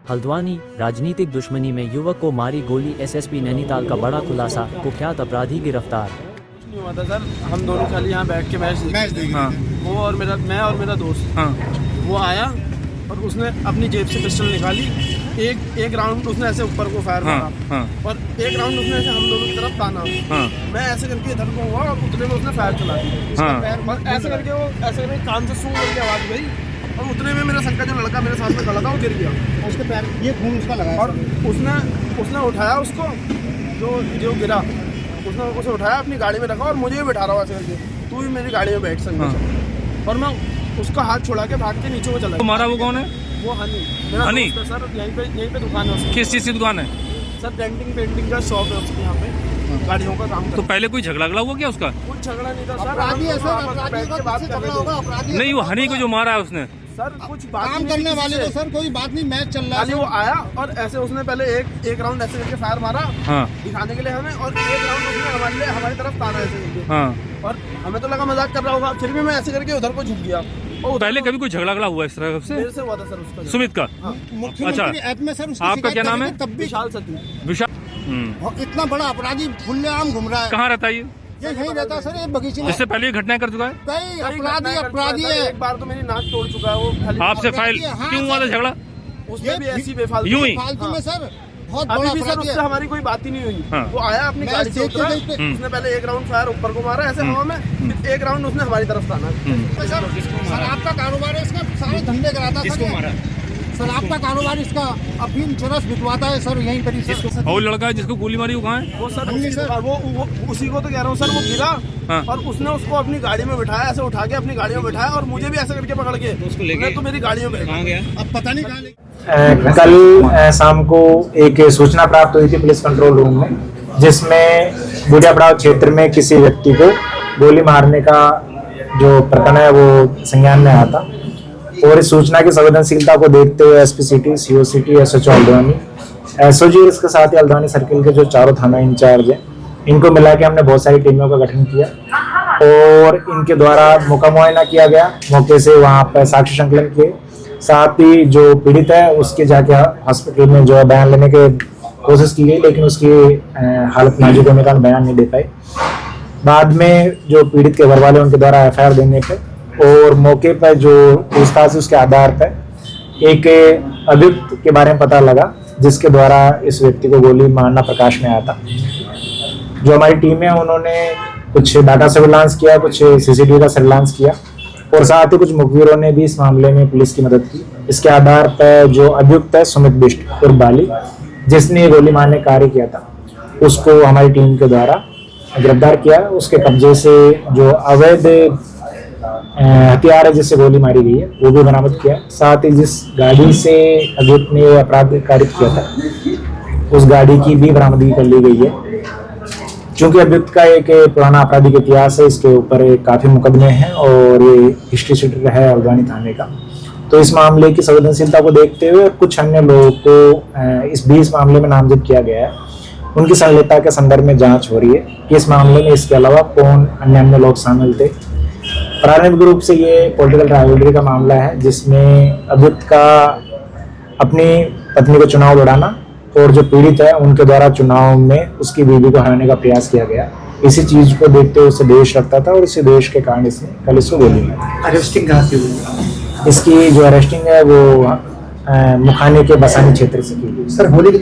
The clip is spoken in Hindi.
हल्द्वानी राजनीतिक दुश्मनी में युवक को मारी गोली, एसएसपी नैनीताल का बड़ा खुलासा, कुख्यात अपराधी गिरफ्तार। कुछ नहीं हुआ था सर, हम दोनों खाली यहाँ बैठ के मैच देखे। हाँ। वो और मैं और मेरा दोस्त, हाँ। वो आया और उसने अपनी जेब से पिस्टल निकाली। एक राउंड उसने ऐसे ऊपर को फायर हाँ। मारा। हाँ। और एक राउंड उसने ऐसे हम दोनों की तरफ ताना। हाँ। मैं ऐसे करके इधर को हुआ और उतने में उसने फायर चला दिया। हाँ। और ऐसे करके वो ऐसे करके कान से सूंघ करके आवाज गई और उतने में मेरा संका जो लड़का मेरे साथ में खड़ा था वो गिर गया। उसके पैर ये खून उसका लगा और उसने उठाया उसको, जो गिरा उसने उसे उठाया, अपनी गाड़ी में रखा और मुझे भी बैठा रहा हुआ ऐसे करके, तू भी मेरी गाड़ी में बैठ सकता है। और मैं उसका हाथ छोड़ा के भाग के नीचे को चला। तो मारा वो कौन है? वो हनी, मेरा हनी? दोस्त है सर। यहीं पे दुकान है उसकी। किस चीज़ की दुकान है? सर डेंटिंग पेंटिंग का शॉप है उसके यहाँ पे, गाड़ियों का काम तो करता पहले कोई झगड़ा हुआ क्या उसका? है। कुछ झगड़ा नहीं था सर, अपराधी है हम सर, दोनों आपस में अपराधी बैठ का के बात किससे कर झगड़ा रहे होगा? थे। अपराधी नहीं, वो हनी को जो मारा है उसने। सर कुछ बात काम नहीं करने थी वाले किसी तो से। सर कोई बात नहीं, मैच चल रहा खाली है। वो आया और ऐसे उसने पहले एक राउंड ऐसे करके फायर मारा हाँ। दिखाने के लिए हमें, और एक राउंड उसने हमारी तरफ ताना ऐसे करके। हाँ। और हमें तो लगा मजाक कर रहा होगा, फिर भी मैं ऐसे करके उधर को झुक गया। और पहले कभी कोई झगड़ा हुआ इस तरह से? मेरे से हुआ था सर उसका। सुमित का? मुख्यमंत्री ऐप में सर उसकी आपका शिकायत क्या नाम है? करेंगे तब भी विशाल सती। विशाल। इतना बड़ा अपराधी खुलेआम घूम रहा है। कहाँ रहता है ये? ये यहीं रहता है सर, ये बगीचे में। इससे पहले ये घटनाएं कर चुका है? कई कई अपराधी घटनाएं कर चुका अपराधी सर, है। एक बार तो मेरी नाक तोड़ चुका है वो खाली। आपसे फाइल हाँ, क्यों हुआ था झगड़ा? उसमें भी ये ऐसी बेफालतू यूं ही? फालतू में सर बहुत अभी बड़ा भी सर अपराधी उससे है। हमारी कोई बात ही नहीं हुई। हाँ। वो आया अपनी मैच गाड़ी से देखते उतरा, देखते उसने पहले एक राउंड फायर ऊपर को मारा ऐसे हवा में, फिर एक राउंड उसने हमारी तरफ ताना। सर शराब का कारोबार है इसका, सारे धंधे कराता है। किसको मारा? शराब का कारोबार इसका, अफीम चरस बिकवाता है सर यहीं पर ही सर। और लड़का है जिसको गोली मारी वो कहाँ है? वो सर हनी उसी सर। वो उसी को तो कह रहा हूँ सर। वो गिरा हाँ। और उसने उसको अपनी गाड़ी में बिठाया, ऐसे उठा के अपनी गाड़ी में बिठाया और मुझे भी ऐसे करके पकड़ के उसको लेके तो मेरी गाड़ी में बैठा गया। अब पता नहीं कहाँ कल शाम को एक सूचना प्राप्त हुई थी पुलिस कंट्रोल रूम में, जिसमें बूढ़िया पड़ाव क्षेत्र में किसी व्यक्ति को गोली मारने का जो प्रकरण है वो संज्ञान में आया था। और इस सूचना की संवेदनशीलता को देखते हुए SP city, CO city, SHO Haldwani, SOG, इसके साथ ही हल्द्वानी सर्किल के जो चारों थाना इंचार्ज हैं, इनको मिला के हमने बहुत सारी टीमों का गठन किया और इनके द्वारा मौका मुआयना किया गया। मौके से वहाँ पर साक्ष्य संकलन किए, साथ ही जो पीड़ित है उसके जाके हॉस्पिटल में जो है बयान लेने की कोशिश की गई, लेकिन उसकी हालत नाजुक होने के कारण बयान नहीं दे पाए। बाद में जो पीड़ित के घर वाले उनके द्वारा एफआईआर देने पे और मौके पर जो पूछताछ उसके आधार पर एक अभियुक्त के बारे में पता लगा, जिसके द्वारा इस व्यक्ति को गोली मारना प्रकाश में आया था। जो हमारी टीम है उन्होंने कुछ डाटा सर्विलांस किया, कुछ सीसीटीवी का सर्विलांस किया और साथ ही कुछ मुखबिरों ने भी इस मामले में पुलिस की मदद की। इसके आधार पर जो अभियुक्त है सुमित बिष्ट और बाली, जिसने गोली मारने का कार्य किया था, उसको हमारी टीम के द्वारा गिरफ्तार किया। उसके कब्जे से जो अवैध हथियार है जिससे गोली मारी गई है वो भी बरामद किया। साथ ही जिस गाड़ी से अभियुक्त ने अपराध कारित किया था उस गाड़ी की भी बरामदगी कर ली गई है। चूंकि अभियुक्त का एक पुराना आपराधिक इतिहास है, इसके ऊपर काफी मुकदमे हैं और ये हिस्ट्री शीटर है हल्द्वानी थाने का, तो इस मामले की संवेदनशीलता को देखते हुए कुछ अन्य लोगों को इस मामले में नामजद किया गया है। उनकी संलिप्तता के संदर्भ में जांच हो रही है कि इस मामले में इसके अलावा कौन अन्य लोग शामिल थे। प्रारंभिक रूप से ये पॉलिटिकल राइवलरी का मामला है, जिसमें अभियुक्त का अपनी पत्नी को चुनाव लड़ाना और जो पीड़ित है उनके द्वारा चुनाव में उसकी बीवी को हराने का प्रयास किया गया। इसी चीज को देखते हुए उसे देश रखता था और इसी देश के कारण इसने कल इसको गोली मारी। अरेस्टिंग कहाँ से हुई? इसकी जो अरेस्टिंग है वो मुखाने के बसानी क्षेत्र से की गई। सर होली की